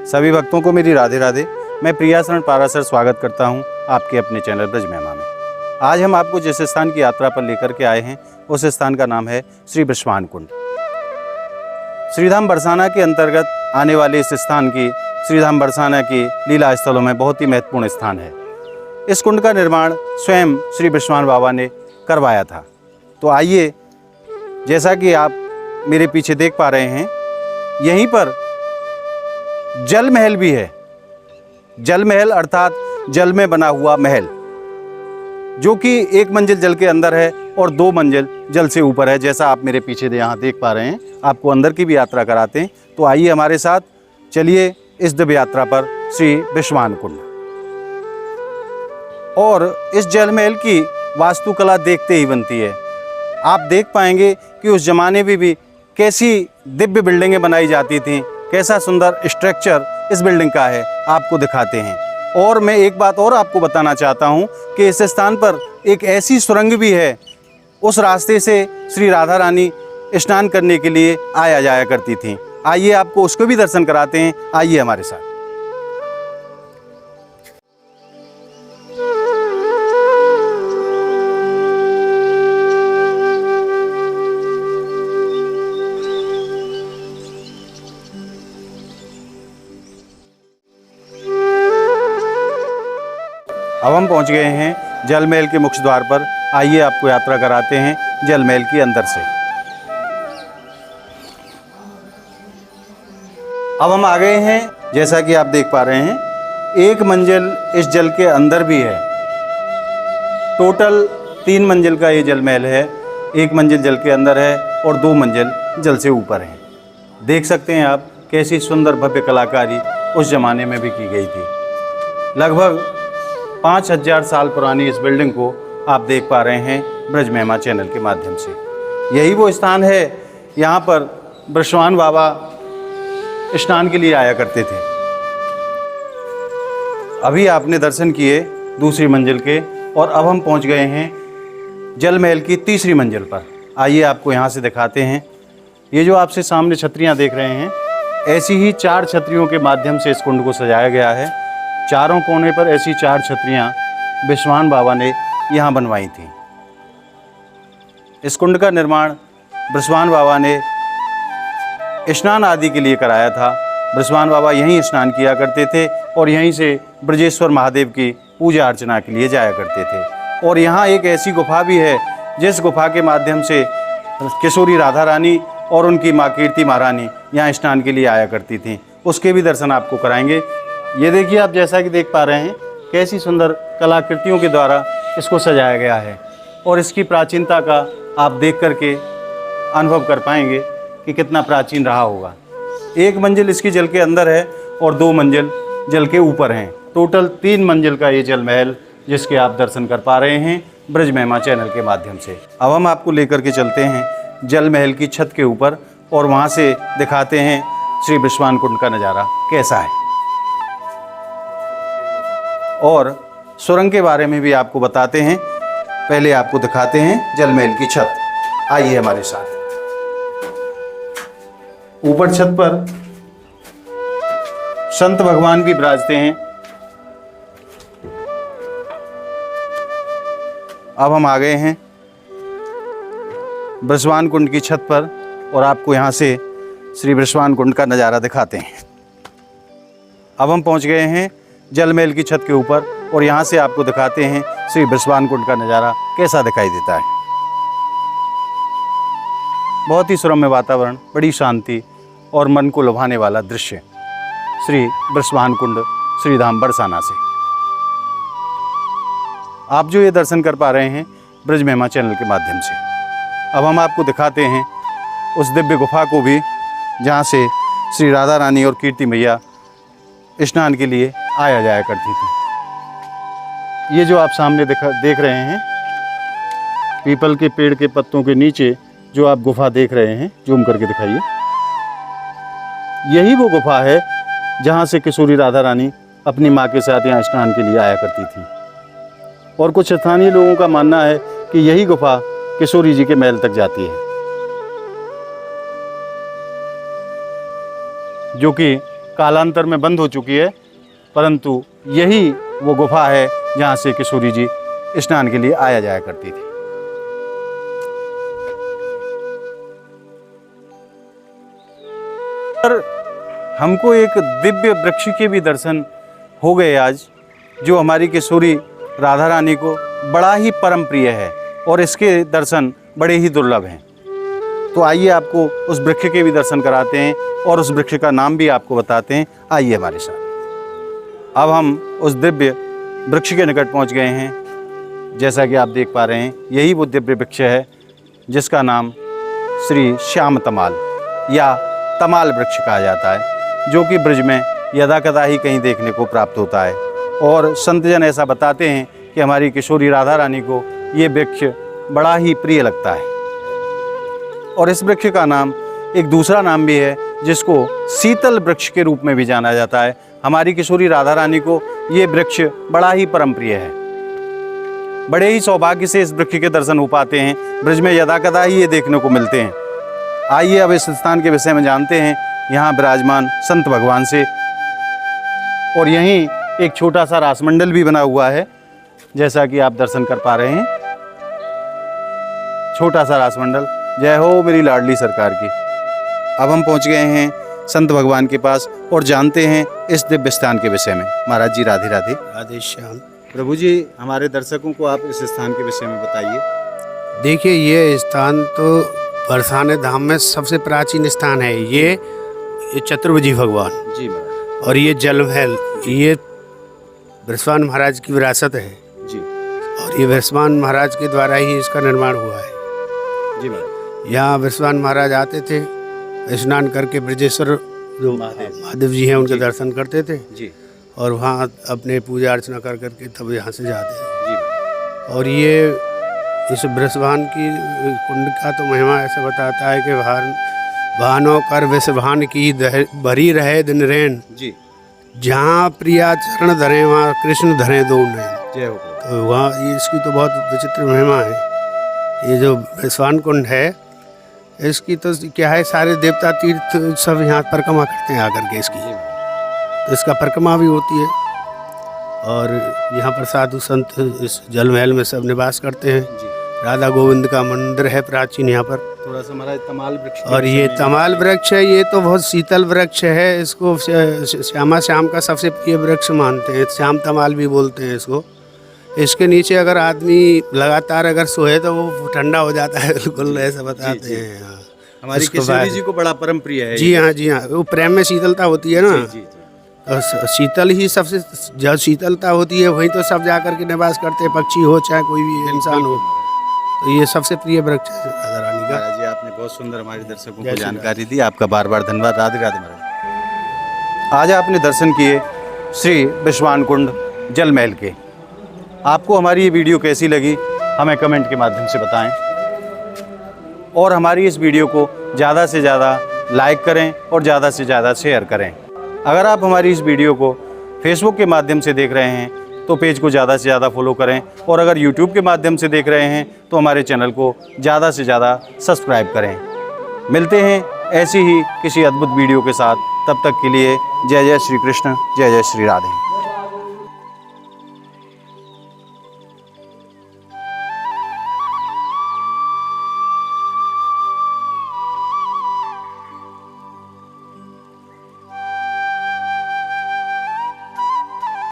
सभी भक्तों को मेरी राधे राधे। मैं प्रिया शरण पाराशर स्वागत करता हूं आपके अपने चैनल ब्रज महिमा में। आज हम आपको जिस स्थान की यात्रा पर लेकर के आए हैं उस स्थान का नाम है श्री बृषभान कुंड। श्रीधाम बरसाना के अंतर्गत आने वाले इस स्थान की श्रीधाम बरसाना की लीला स्थलों में बहुत ही महत्वपूर्ण स्थान है। इस कुंड का निर्माण स्वयं श्री बृषभान बाबा ने करवाया था। तो आइए, जैसा कि आप मेरे पीछे देख पा रहे हैं, यहीं पर जल महल भी है। जल महल अर्थात जल में बना हुआ महल, जो कि 1 मंजिल जल के अंदर है और 2 मंजिल जल से ऊपर है। जैसा आप मेरे पीछे यहाँ देख पा रहे हैं, आपको अंदर की भी यात्रा कराते हैं। तो आइए हमारे साथ, चलिए इस दिव्य यात्रा पर श्री बृषभान कुंड। और इस जल महल की वास्तुकला देखते ही बनती है। आप देख पाएंगे कि उस जमाने में भी कैसी दिव्य बिल्डिंगें बनाई जाती थीं, कैसा सुंदर स्ट्रक्चर इस बिल्डिंग का है, आपको दिखाते हैं। और मैं एक बात और आपको बताना चाहता हूं कि इस स्थान पर एक ऐसी सुरंग भी है, उस रास्ते से श्री राधा रानी स्नान करने के लिए आया जाया करती थीं। आइए आपको उसको भी दर्शन कराते हैं, आइए हमारे साथ। अब हम पहुंच गए हैं जल महल के मुख्य द्वार पर। आइए आपको यात्रा कराते हैं जल महल के अंदर से। अब हम आ गए हैं, जैसा कि आप देख पा रहे हैं, 1 मंजिल इस जल के अंदर भी है। टोटल 3 मंजिल का ये जल महल है। 1 मंजिल जल के अंदर है और 2 मंजिल जल से ऊपर है। देख सकते हैं आप कैसी सुंदर भव्य कलाकारी उस जमाने में भी की गई थी। लगभग 5000 साल पुरानी इस बिल्डिंग को आप देख पा रहे हैं ब्रज महिमा चैनल के माध्यम से। यही वो स्थान है, यहाँ पर बृषभान बाबा स्नान के लिए आया करते थे। अभी आपने दर्शन किए दूसरी मंजिल के, और अब हम पहुँच गए हैं जल महल की तीसरी मंजिल पर। आइए आपको यहाँ से दिखाते हैं। ये जो आपसे सामने छतरियाँ देख रहे हैं, ऐसी ही 4 छतरियों के माध्यम से इस कुंड को सजाया गया है। चारों कोने पर ऐसी 4 छतरियाँ बृषभान बाबा ने यहाँ बनवाई थी। इस कुंड का निर्माण बृषभान बाबा ने स्नान आदि के लिए कराया था। बृषभान बाबा यहीं स्नान किया करते थे और यहीं से ब्रजेश्वर महादेव की पूजा अर्चना के लिए जाया करते थे। और यहाँ एक ऐसी गुफा भी है, जिस गुफा के माध्यम से किशोरी राधा रानी और उनकी माँ कीर्ति महारानी यहाँ स्नान के लिए आया करती थीं। उसके भी दर्शन आपको कराएंगे। ये देखिए, आप जैसा कि देख पा रहे हैं, कैसी सुंदर कलाकृतियों के द्वारा इसको सजाया गया है। और इसकी प्राचीनता का आप देख करके अनुभव कर पाएंगे कि कितना प्राचीन रहा होगा। 1 मंजिल इसकी जल के अंदर है और 2 मंजिल जल के ऊपर हैं। टोटल 3 मंजिल का ये जल महल, जिसके आप दर्शन कर पा रहे हैं ब्रज महिमा चैनल के माध्यम से। अब हम आपको लेकर के चलते हैं जल महल की छत के ऊपर और वहाँ से दिखाते हैं श्री बृषभान कुंड का नज़ारा कैसा है। और सुरंग के बारे में भी आपको बताते हैं। पहले आपको दिखाते हैं जल महल की छत। आइए हमारे साथ। ऊपर छत पर संत भगवान भी विराजते हैं। अब हम आ गए हैं बृषभान कुंड की छत पर और आपको यहाँ से श्री बृषभान कुंड का नज़ारा दिखाते हैं। अब हम पहुँच गए हैं जल महल की छत के ऊपर और यहाँ से आपको दिखाते हैं श्री बृषभान कुंड का नज़ारा कैसा दिखाई देता है। बहुत ही सुरम्य वातावरण, बड़ी शांति और मन को लुभाने वाला दृश्य श्री बृषभान कुंड श्रीधाम बरसाना से। आप जो ये दर्शन कर पा रहे हैं ब्रज महिमा चैनल के माध्यम से। अब हम आपको दिखाते हैं उस दिव्य गुफा को भी, जहाँ से श्री राधा रानी और कीर्ति मैया स्नान के लिए आया जाया करती थी। ये जो आप सामने देख रहे हैं, पीपल के पेड़ के पत्तों के नीचे जो आप गुफा देख रहे हैं, जूम करके दिखाइए, यही वो गुफा है जहाँ से किशोरी राधा रानी अपनी माँ के साथ यहाँ स्नान के लिए आया करती थी। और कुछ स्थानीय लोगों का मानना है कि यही गुफा किशोरी जी के महल तक जाती है, जो कि कालांतर में बंद हो चुकी है, परंतु यही वो गुफा है जहाँ से किशोरी जी स्नान के लिए आया जाया करती थी। पर हमको एक दिव्य वृक्ष के भी दर्शन हो गए आज, जो हमारी किशोरी राधा रानी को बड़ा ही परम प्रिय है और इसके दर्शन बड़े ही दुर्लभ हैं। तो आइए आपको उस वृक्ष के भी दर्शन कराते हैं और उस वृक्ष का नाम भी आपको बताते हैं। आइए हमारे साथ। अब हम उस दिव्य वृक्ष के निकट पहुंच गए हैं। जैसा कि आप देख पा रहे हैं, यही वो दिव्य वृक्ष है जिसका नाम श्री श्याम तमाल या तमाल वृक्ष कहा जाता है, जो कि ब्रज में यदाकदा ही कहीं देखने को प्राप्त होता है। और संतजन ऐसा बताते हैं कि हमारी किशोरी राधा रानी को ये वृक्ष बड़ा ही प्रिय लगता है। और इस वृक्ष का नाम एक दूसरा नाम भी है, जिसको शीतल वृक्ष के रूप में भी जाना जाता है। हमारी किशोरी राधा रानी को ये वृक्ष बड़ा ही परम प्रिय है। बड़े ही सौभाग्य से इस वृक्ष के दर्शन हो पाते हैं, ब्रज में यदाकदा ही ये देखने को मिलते हैं। आइए अब इस स्थान के विषय में जानते हैं यहाँ विराजमान संत भगवान से। और यहीं एक छोटा सा रासमंडल भी बना हुआ है, जैसा कि आप दर्शन कर पा रहे हैं। छोटा सा रासमंडल। जय हो मेरी लाडली सरकार की। अब हम पहुंच गए हैं संत भगवान के पास और जानते हैं इस दिव्य स्थान के विषय में। महाराज जी राधे राधे। राधे श्याम। प्रभु जी, हमारे दर्शकों को आप इस स्थान के विषय में बताइए। देखिए, ये स्थान तो बरसाने धाम में सबसे प्राचीन स्थान है। ये चतुर्भुजी भगवान जी महाराज। और ये जल महल, ये बृहस्पति महाराज की विरासत है जी। और ये बृहस्पति महाराज के द्वारा ही इसका निर्माण हुआ है जी महाराज। यहाँ बृहस्पति महाराज आते थे, स्नान करके ब्रजेश्वर जो महादेव जी हैं उनके दर्शन करते थे जी। और वहाँ अपने पूजा अर्चना कर करके तब यहाँ से जाते थे जी। और ये इस बृहस्पति की कुंड का तो महिमा ऐसे बताता है कि भानो कर विषभान की भरी रहे दिन रैन, जी। जहाँ प्रिया चरण धरे वहाँ कृष्ण धरे दो नैन। जय हो। तो वहाँ इसकी तो बहुत विचित्र महिमा है। ये जो बृहस्पति कुंड है, इसकी तो क्या है, सारे देवता तीर्थ सब यहाँ परिक्रमा करते हैं आकर के इसकी, तो इसका परिक्रमा भी होती है। और यहाँ पर साधु संत इस जल महल में सब निवास करते हैं जी। राधा गोविंद का मंदिर है प्राचीन यहाँ पर। थोड़ा सा महाराज तमाल वृक्ष। और ये तमाल वृक्ष है, ये तो बहुत शीतल वृक्ष है। इसको श्यामा श्याम का सबसे प्रिय वृक्ष मानते हैं, श्याम तमाल भी बोलते हैं इसको। इसके नीचे अगर आदमी लगातार अगर सोए तो वो ठंडा हो जाता है, बिल्कुल ऐसा बताते हैं। हाँ, हमारी किशोरी जी को बड़ा परम प्रिय है। जी हाँ, जी हाँ। वो प्रेम में शीतलता होती है ना। जी। और शीतल ही सबसे, जब शीतलता होती है वहीं तो सब जाकर के निवास करते हैं, पक्षी हो चाहे कोई भी इंसान हो। तो ये सबसे प्रिय वृक्ष है राधा रानी का। महाराज जी, आपने बहुत सुंदर हमारे दर्शकों को जानकारी दी। आपका बार बार धन्यवाद। राधे राधे महाराज। आज आपने दर्शन किए श्री बृहस्पति कुंड जल महल के। आपको हमारी ये वीडियो कैसी लगी हमें कमेंट के माध्यम से बताएं और हमारी इस वीडियो को ज़्यादा से ज़्यादा लाइक करें और ज़्यादा से ज़्यादा शेयर करें। अगर आप हमारी इस वीडियो को फेसबुक के माध्यम से देख रहे हैं तो पेज को ज़्यादा से ज़्यादा फॉलो करें और अगर यूट्यूब के माध्यम से देख रहे हैं तो हमारे चैनल को ज़्यादा से ज़्यादा सब्सक्राइब करें। मिलते हैं ऐसी ही किसी अद्भुत वीडियो के साथ। तब तक के लिए जय जय श्री कृष्ण, जय जय श्री राधे।